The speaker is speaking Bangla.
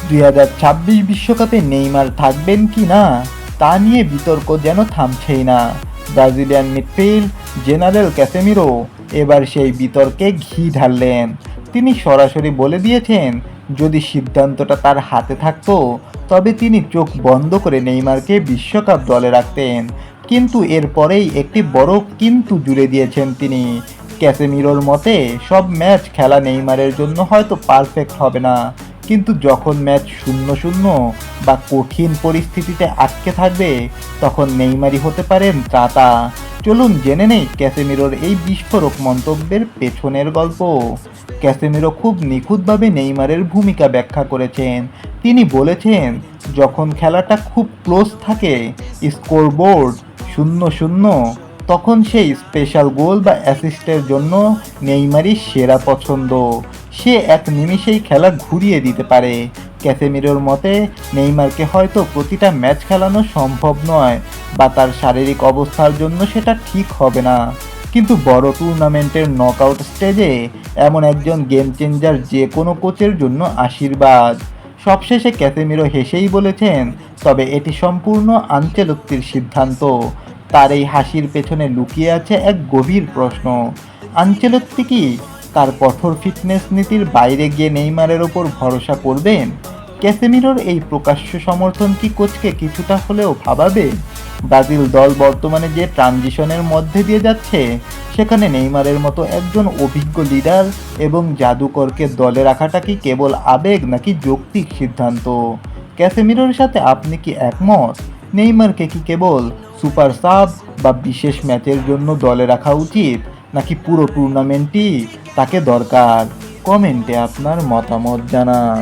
2026 বিশ্বকাপে নেইমার থাকবেন কি না তা নিয়ে বিতর্ক যেন থামছেই না। ব্রাজিলিয়ান মিডফিল্ড জেনারেল ক্যাসেমিরো এবার সেই বিতর্কে ঘি ঢাললেন। তিনি সরাসরি বলে দিয়েছেন, যদি সিদ্ধান্তটা তার হাতে থাকতো তবে তিনি চোখ বন্ধ করে নেইমারকে বিশ্বকাপ দলে রাখতেন। কিন্তু এরপরেই একটি বড় কিন্তু জুড়ে দিয়েছেন তিনি। ক্যাসেমিরোর মতে সব ম্যাচ খেলা নেইমারের জন্য হয়তো পারফেক্ট হবে না, কিন্তু যখন ম্যাচ 0-0 বা কঠিন পরিস্থিতিতে আটকে থাকবে তখন নেইমারই হতে পারেন ত্রাতা। চলুন জেনে নেই ক্যাসেমিরোর এই বিস্ফোরক মন্তব্যের পেছনের গল্প। ক্যাসেমিরো খুব নিখুঁতভাবে নেইমারের ভূমিকা ব্যাখ্যা করেছেন। তিনি বলেছেন, যখন খেলাটা খুব ক্লোজ থাকে, স্কোরবোর্ড 0-0, তখন সেই স্পেশাল গোল বা অ্যাসিস্টের জন্য নেইমারই সেরা পছন্দ। সে এক নিমিষেই খেলা ঘুরিয়ে দিতে পারে। ক্যাসেমিরোর মতে নেইমারকে হয়তো প্রতিটা ম্যাচ খেলানো সম্ভব নয় বা তার শারীরিক অবস্থার জন্য সেটা ঠিক হবে না, কিন্তু বড় টুর্নামেন্টের নকআউট স্টেজে এমন একজন গেম চেঞ্জার যে কোনো কোচের জন্য আশীর্বাদ। সবশেষে ক্যাসেমিরো হেসেই বলেছেন, তবে এটি সম্পূর্ণ আনচেলত্তির সিদ্ধান্ত। তার এই হাসির পেছনে লুকিয়ে আছে এক গভীর প্রশ্ন, আনচেলত্তি কি তার কঠোর ফিটনেস নীতির বাইরে গিয়ে নেইমারের ওপর ভরসা করবেন? ক্যাসেমিরোর এই প্রকাশ্য সমর্থন কি কোচকে কিছুটা হলেও ভাবাবে? ব্রাজিল দল বর্তমানে যে ট্রানজিশনের মধ্যে দিয়ে যাচ্ছে, সেখানে নেইমারের মতো একজন অভিজ্ঞ লিডার এবং জাদুকরকে দলে রাখাটা কি কেবল আবেগ নাকি যৌক্তিক সিদ্ধান্ত? ক্যাসেমিরোর সাথে আপনি কি একমত? নেইমারকে কি কেবল সুপার সাব বা বিশেষ ম্যাচের জন্য দলে রাখা উচিত, নাকি পুরো টুর্নামেন্টই তাকে দরকার? কমেন্টে আপনার মতামত জানান।